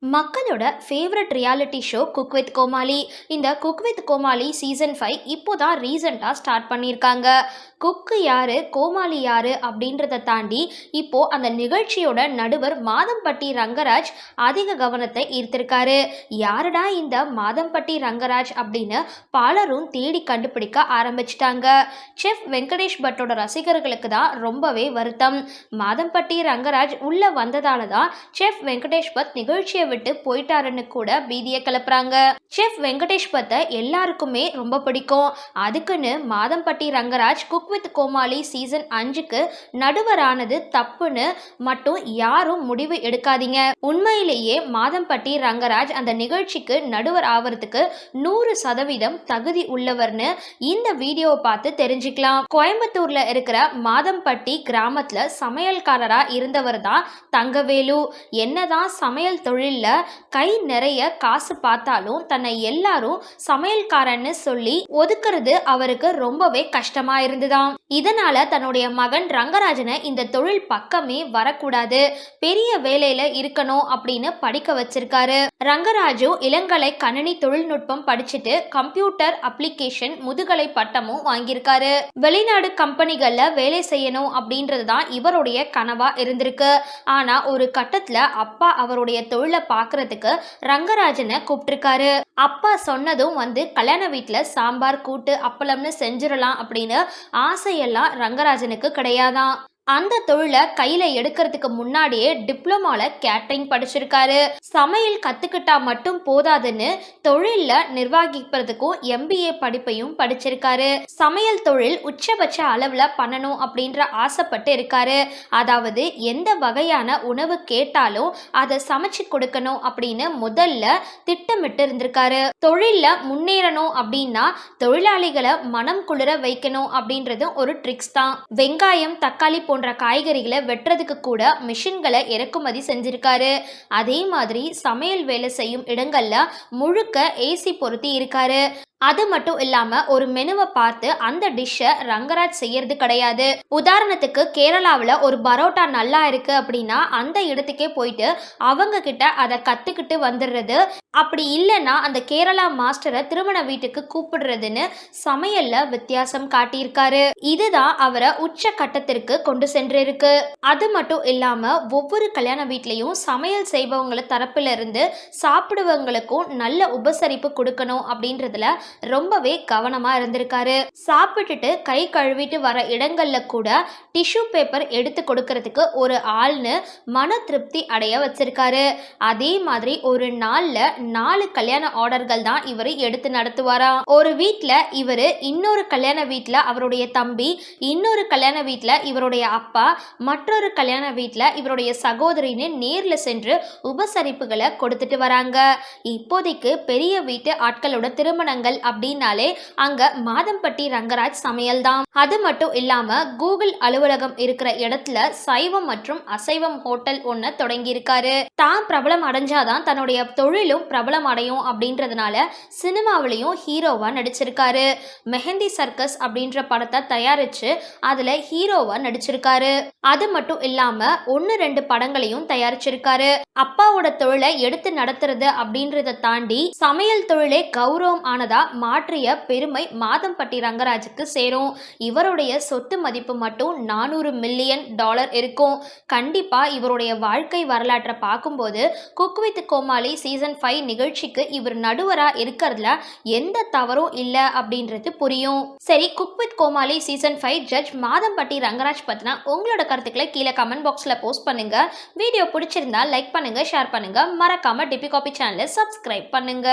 மக்களோட favourite reality show cook with Comali. இந்த cook with Comali season 5 இப்போதான் ரீசெண்டாக ஸ்டார்ட் பண்ணியிருக்காங்க. குக்கு யாரு கோமாளி யாரு அப்படின்றத தாண்டி இப்போ அந்த நிகழ்ச்சியோட நடுவர் மாதம்பட்டி ரங்கராஜ் அதிக கவனத்தை ஈர்த்திருக்காரு. யாருடா இந்த மாதம்பட்டி ரங்கராஜ் அப்படின்னு பலரும் தேடி கண்டுபிடிக்க ஆரம்பிச்சிட்டாங்க. செஃப் வெங்கடேஷ் பட்டோட ரசிகர்களுக்கு தான் ரொம்பவே வருத்தம். மாதம்பட்டி ரங்கராஜ் உள்ள வந்ததால தான் செஃப் வெங்கடேஷ் பட் நிகழ்ச்சியை விட்டு போயிட்டாருன்னு கூட பீதியை கிளப்புறாங்க. செஃப் வெங்கடேஷ் பத்தை எல்லாருக்குமே ரொம்ப பிடிக்கும். அதுக்குன்னு Madhampatty Rangaraj cook with Comali season 5க்கு நடுவரானது தப்புன்னு மட்டும் யாரும் முடிவு எடுக்காதீங்க. உண்மையிலேயே மாதம்பட்டி ரங்கராஜ் அந்த நிகழ்ச்சிக்கு நடுவர் ஆவறதுக்கு 100% தகுதி உள்ளவர்னு இந்த வீடியோவை பார்த்து தெரிஞ்சுக்கலாம். கோயம்புத்தூர்ல இருக்கிற மாதம்பட்டி கிராமத்துல சமையல்காரரா இருந்தவர் தான் தங்கவேலு. என்னதான் சமையல் தொழில் கை நிறைய காசு பார்த்தாலும் தன்னை எல்லாரும் சமையல்காரன்னு சொல்லி ஒதுக்குறது அவருக்கு ரொம்பவே கஷ்டமா இருந்துதான். இதனால தன்னுடைய மகன் ரங்கராஜனை இந்த தொழில் பக்கமே வரக்கூடாது, பெரிய வேலையில இருக்கணும் அப்படின்னு படிக்க வச்சிருக்காரு. ரங்கராஜு இளங்கலை கணினி தொழில்நுட்பம் படிச்சுட்டு கம்ப்யூட்டர் அப்ளிகேஷன் முதுகலை பட்டமும் வாங்கியிருக்காரு. வெளிநாடு கம்பெனிகள்ல வேலை செய்யணும் அப்படின்றது தான் இவருடைய கனவா இருந்திருக்கு. ஆனா ஒரு கட்டத்துல அப்பா அவருடைய தொழிலை பார்க்கறதுக்கு ரங்கராஜனை கூப்பிட்டிருக்காரு. அப்பா சொன்னதும் கல்யாண வீட்டுல சாம்பார் கூட்டு அப்பளம்னு செஞ்சிடலாம் அப்படின்னு ஆசையெல்லாம் ரங்கராஜனுக்கு கிடையாதான். அந்த தொழிலை கையில எடுக்கிறதுக்கு முன்னாடியே டிப்ளமால கேட்டரிங் படிச்சிருக்காரு. சமையல் கத்துக்கிட்டா மட்டும் போதாதுன்னு தொழில நிர்வகிப்பதுக்கும் MBA படிப்பையும் படிச்சிருக்காரு. சமையல் தொழில் உச்சபட்ச அளவுல பண்ணணும் அப்படின்ற ஆசைப்பட்டு இருக்காரு. அதாவது எந்த வகையான உணவு கேட்டாலும் அதை சமைச்சு கொடுக்கணும் அப்படின்னு முதல்ல திட்டமிட்டு இருந்திருக்காரு. தொழில முன்னேறணும் அப்படின்னா தொழிலாளிகளை மனம் குளிர வைக்கணும் அப்படின்றது ஒரு ட்ரிக்ஸ் தான். வெங்காயம் தக்காளி போன்ற காய்கறிகளை வெட்டுறதுக்கு கூட மிஷின்களை இறக்குமதி செஞ்சிருக்காரு. அதே மாதிரி சமையல் வேலை செய்யும் இடங்கள்ல முழுக்க AC பொருத்தி இருக்காரு. அது மட்டும் இல்லாம ஒரு மெனுவை பார்த்து அந்த டிஷ்ஷை ரங்கராஜ் செய்யறது கிடையாது. உதாரணத்துக்கு கேரளாவில் ஒரு பரோட்டா நல்லா இருக்கு அப்படின்னா அந்த இடத்துக்கே போயிட்டு அவங்க கிட்ட அதை கத்துக்கிட்டு வந்துடுறது. அப்படி இல்லைன்னா அந்த கேரளா மாஸ்டரை திருமண வீட்டுக்கு கூப்பிடுறதுன்னு சமையல்ல வித்தியாசம் காட்டியிருக்காரு. இதுதான் அவரை உச்ச கட்டத்திற்கு கொண்டு சென்றிருக்கு. அது மட்டும் இல்லாம ஒவ்வொரு கல்யாண வீட்லயும் சமையல் செய்பவங்கள தரப்புல இருந்து சாப்பிடுவவங்களுக்கும் நல்ல உபசரிப்பு கொடுக்கணும் அப்படின்றதுல ரொம்பவே கவனமா இருந்திருக்காரு. சாப்பிட்டுட்டு கை கழுவிட்டு வர இடங்கள்ல கூட டிஷ்யூ பேப்பர் எடுத்து கொடுக்கறதுக்கு ஒரு ஆள்னு மன திருப்தி அடைய வச்சிருக்காரு. அதே மாதிரி ஒரு நாள்ல 4 கல்யாண ஆர்டர்கள் தான் இவர் எடுத்து நடத்துவாராம். ஒரு வீட்டுல இவரு, இன்னொரு கல்யாண வீட்டுல அவருடைய தம்பி, இன்னொரு கல்யாண வீட்டுல இவருடைய அப்பா, மற்றொரு கல்யாண வீட்டுல இவருடைய சகோதரின்னு நேர்ல சென்று உபசரிப்புகளை கொடுத்துட்டு வராங்க. இப்போதைக்கு பெரிய வீட்டு ஆட்களோட திருமணங்கள் அப்படின்னாலே அங்க மாதம்பட்டி ரங்கராஜ் சமையல் தான். அது மட்டும் இல்லாம கூகுள் அலுவலகம் இருக்கிற இடத்துல சைவம் மற்றும் அசைவம் ஹோட்டல் ஒண்ணு தொடங்கி இருக்காரு. தான் பிரபலம் அடைஞ்சாதான் தன்னுடைய தொழிலும் பிரபலம் அடையும் அப்படின்றதுனால சினிமாவிலையும் ஹீரோவா நடிச்சிருக்காரு. மெஹந்தி சர்க்கஸ் அப்படின்ற படத்தை தயாரிச்சு அதுல ஹீரோவா நடிச்சிருக்காரு. அது மட்டும் இல்லாம 1-2 படங்களையும் தயாரிச்சிருக்காரு. அப்பாவோட தொழிலை எடுத்து நடத்துறது அப்படின்றத தாண்டி சமையல் தொழிலே கௌரவம் ஆனதா மாற்றிய பெருமை மாதம்பட்டி ரங்கராஜுக்கு சேரும். இவருடைய சொத்து மதிப்பு மட்டும் $400 மில்லியன் இருக்கும். கண்டிப்பா இவருடைய வாழ்க்கை வரலாற்றை பார்க்கும்போது குக் வித் கோமாளி சீசன் 5 நிகழ்ச்சிக்கு இவர் நடுவரா இருக்கிறதுல எந்த தவறும் இல்லை அப்படின்றது புரியும். சரி, cook with Comali season 5 judge Madhampatty Rangaraj பத்தினா உங்களோட கருத்துக்களை கீழே கமெண்ட் பாக்ஸ்ல போஸ்ட் பண்ணுங்க. வீடியோ பிடிச்சிருந்தா லைக் பண்ணுங்க, ஷேர் பண்ணுங்க, மறக்காம டிபி காபி சேனலை சப்ஸ்கிரைப் பண்ணுங்க.